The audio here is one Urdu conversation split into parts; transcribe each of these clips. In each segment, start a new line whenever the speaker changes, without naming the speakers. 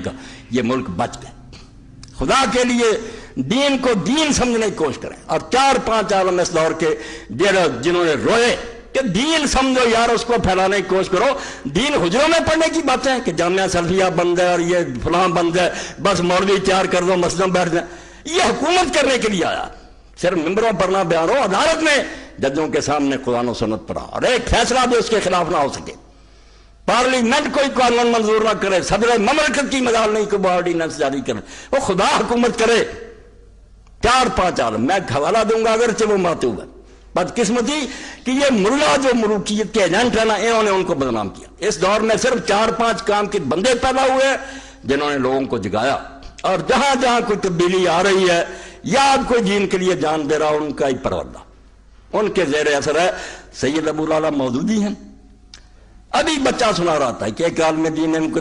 کا، یہ ملک بچ گئے۔ خدا کے لیے دین کو دین سمجھنے کی کوشش کریں۔ اور 4-5 عالم اس دور کے جنہوں نے روئے کہ دین سمجھو یار، اس کو پھیلانے کی کوشش کرو، دین حجروں میں پڑھنے کی باتیں ہیں کہ جامعہ سلفیہ بند ہے اور یہ فلاں بند ہے، بس مولوی تیار کر دو مسجدوں میں بیٹھ جائیں۔ یہ حکومت کرنے کے لیے آیا، صرف ممبروں پر نہ بیان ہو، عدالت میں ججوں کے سامنے قرآن و سنت پڑھا، اور ایک فیصلہ بھی اس کے خلاف نہ ہو سکے، پارلیمنٹ کوئی قانون منظور نہ کرے، صدر مملکت کی مجال نہیں کہ وہ آرڈیننس جاری کرے، وہ خدا حکومت کرے۔ 4-5 عالم، میں حوالہ دوں گا اگرچہ وہ معتوب ہے، بدقسمتی کہ یہ ملا جو ملوکیت کے ایجنٹ ہیں نا، انہوں نے ان کو بدنام کیا۔ اس دور میں صرف 4-5 کام کے بندے پیدا ہوئے جنہوں نے لوگوں کو جگایا، اور جہاں جہاں کوئی تبدیلی آ رہی ہے یا اب کوئی دین کے لیے جان دے رہا، ان کا ہی پروردہ، ان کے زیر اثر ہے۔ سید ابو العلا مودودی ہیں، ابھی بچہ سنا رہا تھا کہ ایک عالم دین نے ان کو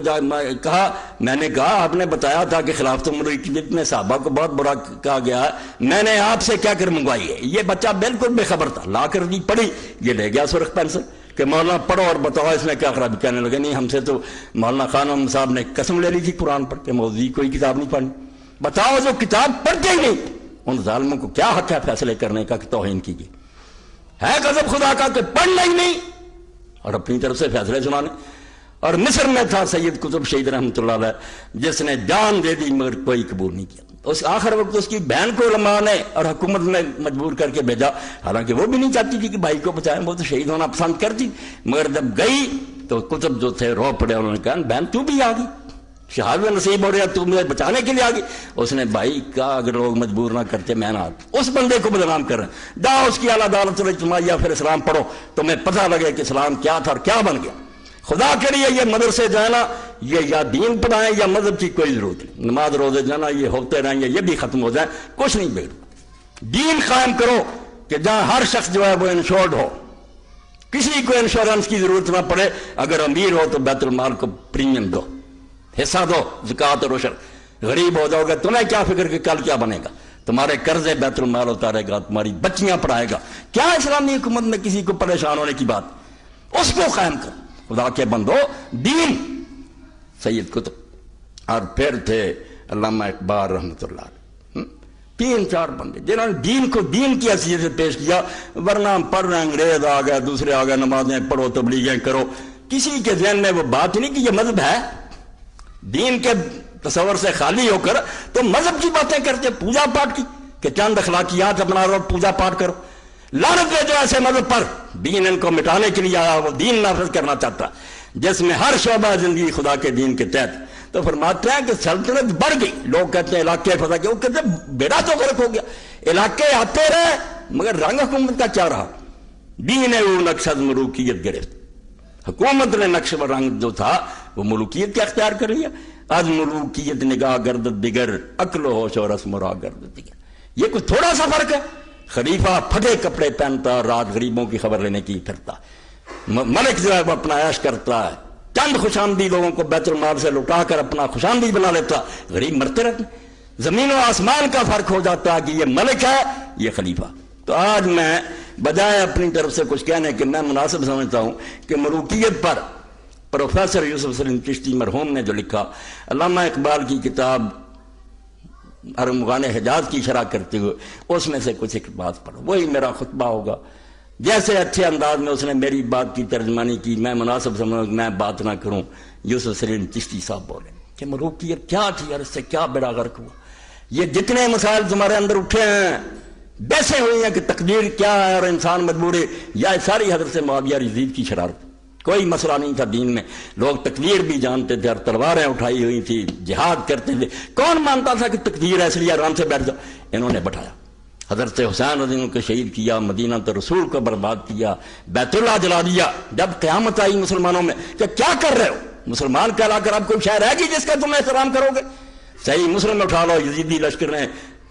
کہا، میں نے کہا آپ نے بتایا تھا کہ خلافت ملوکیت میں صحابہ کو بہت برا کہا گیا ہے، میں نے آپ سے کیا کر منگوائی ہے؟ یہ بچہ بالکل بے خبر تھا، لا کر دی پڑھی، یہ لے گیا سرخ پینسل کہ مولانا پڑھو اور بتاؤ اس میں کیا خرابی۔ کہنے لگے نہیں، ہم سے تو مولانا خان صاحب نے قسم لے لی تھی قرآن پڑھ کے مودودی کوئی کتاب نہیں پڑھنی۔ بتاؤ جو کتاب پڑھتے ہی نہیں، ان ظالموں کو کیا حق ہے فیصلے کرنے کا کہ توہین کیجیے؟ ہے غضب خدا کا کہ پڑھنا ہی نہیں اور اپنی طرف سے فیصلے سنانے۔ اور مصر میں تھا سید قطب شہید رحمۃ اللہ علیہ، جس نے جان دے دی مگر کوئی قبول نہیں کیا۔ اس آخر وقت اس کی بہن کو علماء نے اور حکومت نے مجبور کر کے بھیجا، حالانکہ وہ بھی نہیں چاہتی تھی کہ بھائی کو بچائیں، وہ تو شہید ہونا پسند کرتی، مگر جب گئی تو قطب جو تھے رو پڑے، انہوں نے کہا بہن تو بھی آ گئی، شہادت نصیب ہو رہا، تو مجھے بچانے کے لیے آ گئی۔ اس نے بھائی کہا اگر لوگ مجبور نہ کرتے میں نہ آتا۔ اس بندے کو بدنام کر رہے ہیں، جاؤ اس کی اعلیٰ عدالت الاجتماعیہ پھر اسلام پڑھو، تمہیں پتہ لگے کہ اسلام کیا تھا اور کیا بن گیا۔ خدا کے لیے یہ مدرسے جانا، یہ یا دین پڑھائیں یا مذہب کی کوئی ضرورت نہیں، نماز روزے جانا یہ ہوتے رہیں گے، یہ بھی ختم ہو جائیں، کچھ نہیں بگڑ۔ دین قائم کرو کہ جہاں ہر شخص جو ہے وہ انشورڈ ہو، کسی کو انشورنس کی ضرورت نہ پڑے، اگر امیر ہو تو بیت المال کو پریمیم دو، حصہ دو، زکوٰۃ اور عشر۔ غریب ہو جاؤ گے تمہیں کیا فکر کہ کل کیا بنے گا، تمہارے قرضے بیت المال اتارے گا، تمہاری بچیاں پڑھائے گا، کیا اسلامی حکومت میں کسی کو پریشان ہونے کی بات؟ اس کو قائم کرو خدا کے بندو، دین۔ سید قطب اور پھر تھے علامہ اقبال رحمۃ اللہ علیہ، 3-4 بندے جنہوں نے دین کو دین کی حیثیت سے پیش کیا، ورنہ ہم پڑھ رہے ہیں، انگریز آ گئے، دوسرے آ گئے، نمازیں پڑھو، تبلیغیں کرو، کسی کے ذہن میں وہ بات نہیں کہ یہ مذہب ہے۔ دین کے تصور سے خالی ہو کر تو مذہب کی باتیں کرتے، پوجا پاٹ کی کہ چند اخلاقیات اپنا رہو، پوجا پاٹ کرو۔ لعنت ہے جو ایسے مذہب پر دین ان کو مٹانے کے لیے آیا، وہ دین نافذ کرنا چاہتا جس میں ہر شعبہ زندگی خدا کے دین کے تحت۔ تو فرماتے ہیں کہ سلطنت بڑھ گئی، لوگ کہتے ہیں علاقے فتح کے، وہ کہتے ہیں بیڑا تو غرق ہو گیا، علاقے آتے رہے مگر رنگ حکومت کا کیا رہا؟ دین وہ نقش از ملوکیت گرفت، حکومت نے نقش و رنگ جو تھا وہ ملوکیت کے اختیار کر لیا۔ از ملوکیت نگاہ گردت دیگر، عقل و ہوش اور رسم و راہ گردت دیگر۔ یہ کوئی تھوڑا سا فرق ہے؟ خلیفہ پھٹے کپڑے پہنتا، رات غریبوں کی خبر لینے کی پھرتا، ملک جو ہے وہ اپنا عیش کرتا ہے، چند خوش آمدی لوگوں کو بیت المال سے لٹا کر اپنا خوش آمدی بنا لیتا، غریب مرتے رہتے۔ زمین و آسمان کا فرق ہو جاتا ہے کہ یہ ملک ہے، یہ خلیفہ۔ تو آج میں بجائے اپنی طرف سے کچھ کہنے کہ میں مناسب سمجھتا ہوں کہ ملوکیت پر پروفیسر یوسف سلیم چشتی مرحوم نے جو لکھا، علامہ اقبال کی کتاب ارمغان حجاز کی شرح کرتے ہوئے اس میں سے کچھ ایک بات پڑھو، وہی میرا خطبہ ہوگا۔ جیسے اچھے انداز میں اس نے میری بات کی ترجمانی کی، میں مناسب سمجھوں کہ میں بات نہ کروں۔ یوسف سلیم چشتی صاحب بولے کہ ملوکیت کیا تھی اور اس سے کیا بیڑا غرق ہوا؟ یہ جتنے مسائل تمہارے اندر اٹھے ہیں، بیسے ہوئی ہیں کہ تقدیر کیا ہے اور انسان مجبور ہے، یا ساری حضرت معاویہ یزید کی شرارت۔ کوئی مسئلہ نہیں تھا دین میں، لوگ تقدیر بھی جانتے تھے اور تلواریں اٹھائی ہوئی تھی، جہاد کرتے تھے۔ کون مانتا تھا کہ تقدیر ہے اس لیے آرام سے بیٹھ جاؤ؟ انہوں نے بٹھایا، حضرت حسین رضی اللہ عنہ کو شہید کیا، مدینہ تو رسول کو برباد کیا، بیت اللہ جلا دیا۔ جب قیامت آئی مسلمانوں میں کہ کیا کر رہے ہو؟ مسلمان کہلا کر اب کوئی شہر ہے جس کا تم احترام کرو گے؟ صحیح مسلم اٹھا لو، یزیدی لشکر نے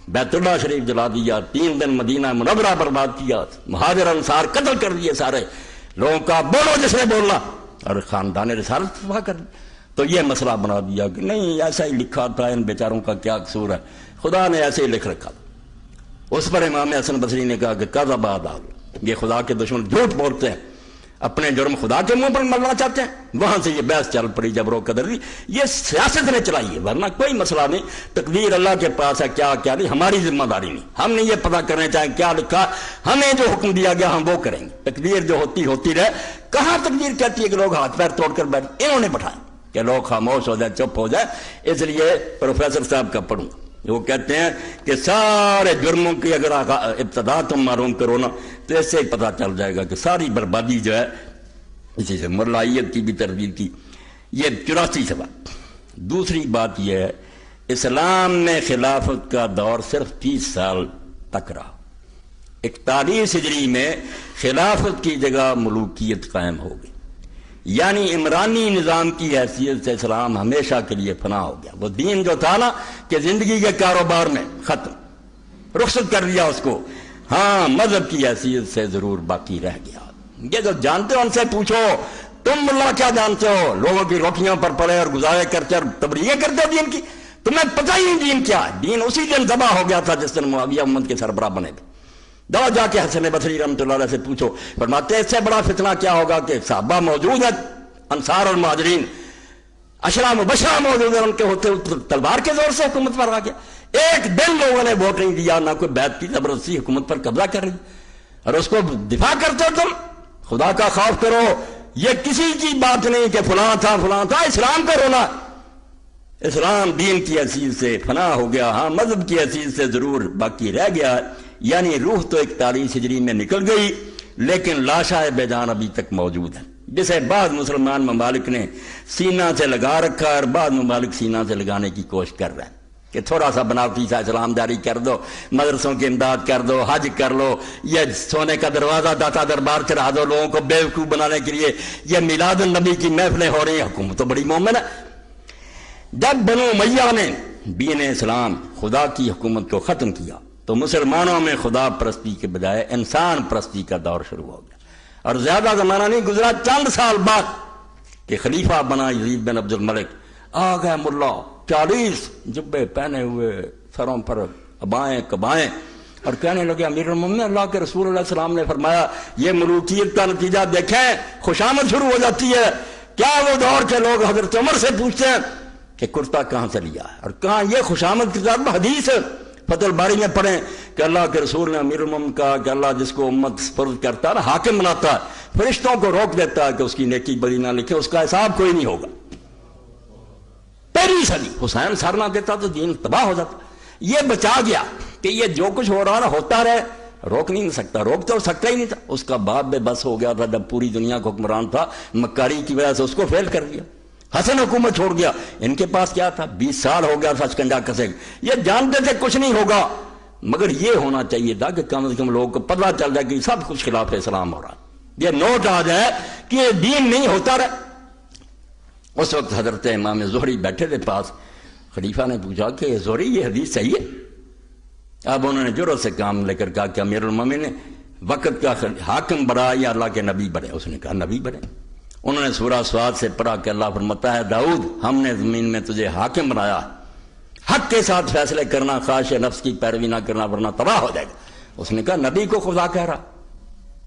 بیت اللہ شریف جلا دیا، 3 دن مدینہ منورہ برباد کیا، مہاجر انصار قتل کر دیے سارے لوگوں کا، بولو جس نے بولنا، اور خاندان رسالت تباہ کر دیا۔ تو یہ مسئلہ بنا دیا کہ نہیں ایسا ہی لکھا تھا، ان بیچاروں کا کیا قصور ہے، خدا نے ایسے ہی لکھ رکھا تھا۔ اس پر امام حسن بصری نے کہا کہ کذب آداب، یہ خدا کے دشمن جھوٹ بولتے ہیں، اپنے جرم خدا کے منہ پر ملنا چاہتے ہیں، وہاں سے یہ بحث چل پڑی جبر و قدر دی، یہ سیاست نے چلائی ہے، ورنہ کوئی مسئلہ نہیں، تقدیر اللہ کے پاس ہے، کیا کیا نہیں، ہماری ذمہ داری نہیں، ہم نے یہ پتہ کرنا چاہیں کیا لکھا، ہمیں جو حکم دیا گیا ہم وہ کریں گے، تقدیر جو ہوتی رہے۔ کہاں تقدیر کہتی ہے کہ لوگ ہاتھ پیر توڑ کر بیٹھ، انہوں نے بٹھایا کہ لوگ خاموش ہو جائے، چپ ہو جائے۔ اس لیے پروفیسر صاحب کا پڑھوں، وہ کہتے ہیں کہ سارے جرموں کی اگر ابتدا تم معلوم کرو نا تو اس سے ہی پتہ چل جائے گا کہ ساری بربادی جو ہے اسی سے ملائیت کی بھی تردید کی۔ یہ 84 سبق۔ دوسری بات یہ ہے اسلام میں خلافت کا دور صرف 30 سال تک رہا، 41 ہجری میں خلافت کی جگہ ملوکیت قائم ہو گئی، یعنی عمرانی نظام کی حیثیت سے اسلام ہمیشہ کے لیے فنا ہو گیا۔ وہ دین جو تھا نا کہ زندگی کے کاروبار میں ختم، رخصت کر دیا اس کو، ہاں مذہب کی حیثیت سے ضرور باقی رہ گیا۔ یہ جو جانتے ہو ان سے پوچھو تم اللہ کیا جانتے ہو، لوگوں کی روٹیوں پر پڑے اور گزارے کرتے اور تبلیغیں کرتے ہو دین کی، تمہیں پتہ ہی نہیں دین کیا ہے۔ دین اسی دن ذبح ہو گیا تھا جس دن معاویہ امت کے سربراہ بنے تھے۔ جاؤ جا کے حسن بصری رحمۃ اللہ علیہ سے پوچھو، فرماتے ہیں اس سے بڑا فتنہ کیا ہوگا کہ صحابہ موجود ہیں، انصار اور مہاجرین، عشرہ مبشرہ موجود ہیں، ان کے ہوتے تلوار کے زور سے حکومت پر آ گیا، ایک دن لوگوں نے ووٹ نہیں دیا، نہ کوئی بیعت کی، زبردستی حکومت پر قبضہ کر رہی، اور اس کو دفاع کرتے ہو تم۔ خدا کا خوف کرو، یہ کسی کی بات نہیں کہ فلاں تھا، اسلام کا رونا، اسلام دین کی حیثیت سے فنا ہو گیا، ہاں مذہب کی حیثیت سے ضرور باقی رہ گیا، یعنی روح تو 41 ہجری میں نکل گئی لیکن لاشائے بے جان ابھی تک موجود ہے، جسے بعض مسلمان ممالک نے سینہ سے لگا رکھا ہے اور بعض ممالک سینہ سے لگانے کی کوشش کر رہے ہیں کہ تھوڑا سا بناوٹی سا اسلام جاری کر دو، مدرسوں کی امداد کر دو، حج کر لو، یہ سونے کا دروازہ داتا دربار چڑھا دو لوگوں کو بیوقوف بنانے کے لیے، یہ میلاد النبی کی محفلیں ہو رہی ہیں، حکومت تو بڑی مومن ہے۔ جب بنو امیہ نے دین اسلام خدا کی حکومت کو ختم کیا تو مسلمانوں میں خدا پرستی کے بجائے انسان پرستی کا دور شروع ہو گیا، اور زیادہ زمانہ نہیں گزرا، چند سال بعد کہ خلیفہ بنا یزید بن عبد الملک، آ گئے ملا 40 جبے پہنے ہوئے، سروں پر ابائیں کبائیں، اور کہنے لگے امیر المومنین اللہ کے رسول علیہ السلام نے فرمایا یہ ملوکیت کا نتیجہ دیکھیں، خوشامد شروع ہو جاتی ہے۔ کیا وہ دور کے لوگ حضرت عمر سے پوچھتے ہیں کہ کرتا کہاں سے لیا ہے، اور کہاں یہ خوشامد کی ذات حدیث ہے، فتح الباری میں پڑھیں کہ اللہ کے رسول نے امیر المومنین کہا کہ اللہ جس کو امت فرض کرتا ہے نا، حاکم بناتا ہے، فرشتوں کو روک دیتا ہے کہ اس کی نیکی بدی نہ لکھے، اس کا حساب کوئی نہیں ہوگا۔ پہلی صدی حسین سر نہ دیتا تو دین تباہ ہو جاتا۔ یہ بچا گیا کہ یہ جو کچھ ہو رہا نا ہوتا رہے، روک نہیں سکتا، روک تو سکتا ہی نہیں تھا، اس کا باپ بے بس ہو گیا تھا جب پوری دنیا کو حکمران تھا، مکاری کی وجہ سے اس کو فیل کر دیا، حسن حکومت چھوڑ گیا۔ ان کے پاس کیا تھا، 20 سال ہو گیا تھا شکنجہ کسے، یہ جانتے تھے کچھ نہیں ہوگا، مگر یہ ہونا چاہیے تھا کہ کم از کم لوگوں کو پتہ چل جائے کہ سب کچھ خلاف اسلام ہو رہا، یہ نوٹ آ جائے کہ یہ دین نہیں ہوتا رہا۔ اس وقت حضرت امام زہری بیٹھے تھے پاس، خلیفہ نے پوچھا کہ زہری یہ حدیث صحیح ہے؟ اب انہوں نے جرأت سے کام لے کر کہا کہ امیر المومنین نے وقت کا حاکم بنا یا اللہ کے نبی بنے؟ اس نے کہا نبی بنے۔ انہوں نے سورہ سواد سے پڑھا کہ اللہ فرماتا ہے داؤد ہم نے زمین میں تجھے حاکم بنایا، حق کے ساتھ فیصلے کرنا، خواہش نفس کی پیروی نہ کرنا ورنہ تباہ ہو جائے گا۔ اس نے کہا نبی کو خدا کہہ رہا،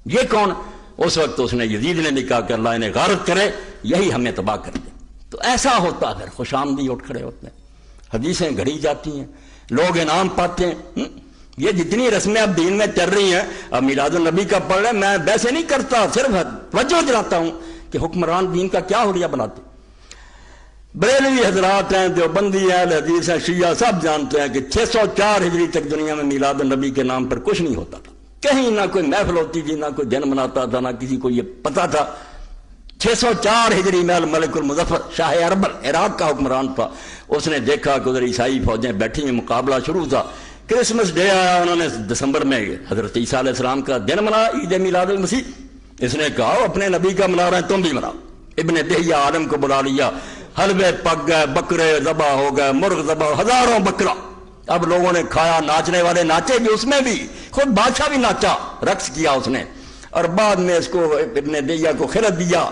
یہ کون؟ اس وقت اس نے یزید نے بھی کہا کہ اللہ انہیں غارت کرے، یہی ہمیں تباہ کر دے۔ تو ایسا ہوتا پھر خوش آمدی اٹھ کھڑے ہوتے ہیں، حدیثیں گھڑی جاتی ہیں، لوگ انعام پاتے ہیں۔ یہ جتنی رسمیں اب دین میں چل رہی ہیں، اب میلاد النبی کا پڑھ رہے، میں ویسے نہیں کرتا، صرف توجہ دلاتا ہوں کہ حکمران دین کا کیا حلیہ بناتے۔ بریلوی حضرات ہیں، دیوبندی ہیں، اہل حدیث ہیں، شیعہ سب جانتے ہیں کہ 604 ہجری تک دنیا میں میلاد النبی کے نام پر کچھ نہیں ہوتا تھا، کہیں نہ کوئی محفل ہوتی تھی، نہ کوئی دن مناتا تھا، نہ کسی کو یہ پتا تھا۔ 604 ہجری میں الملک المظفر شاہ اربل عراق کا حکمران تھا، اس نے دیکھا کہ ادھر عیسائی فوجیں بیٹھی ہیں، مقابلہ شروع تھا، کرسمس ڈے آیا، انہوں نے دسمبر میں حضرت عیسیٰ علیہ السلام کا دن منایا، عید میلاد المسیح۔ اس نے کہا اپنے نبی کا منا رہے ہیں تم بھی مناؤ۔ ابن دہیہ عالم کو بلا لیا، حلوے پک گئے، بکرے ذبح ہو گئے، مرغ ذبح، ہزاروں بکرا، اب لوگوں نے کھایا، ناچنے والے ناچے بھی، اس میں بھی خود بادشاہ بھی ناچا، رقص کیا اس نے، اور بعد میں اس کو ابن دہیہ کو خرد دیا،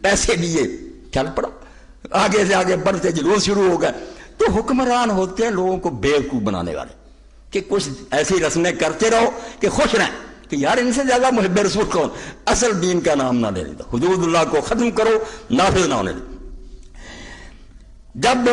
پیسے دیے، چل پڑا، آگے سے آگے بڑھتے جلوس شروع ہو گئے۔ تو حکمران ہوتے ہیں لوگوں کو بیوقوف بنانے والے کہ کچھ ایسی رسمیں کرتے رہو کہ خوش رہیں، کہ یار ان سے زیادہ محب رسول کون؟ اصل دین کا نام نہ لینے دو، حدود اللہ کو ختم کرو، نافذ نہ ہونے دو۔ جب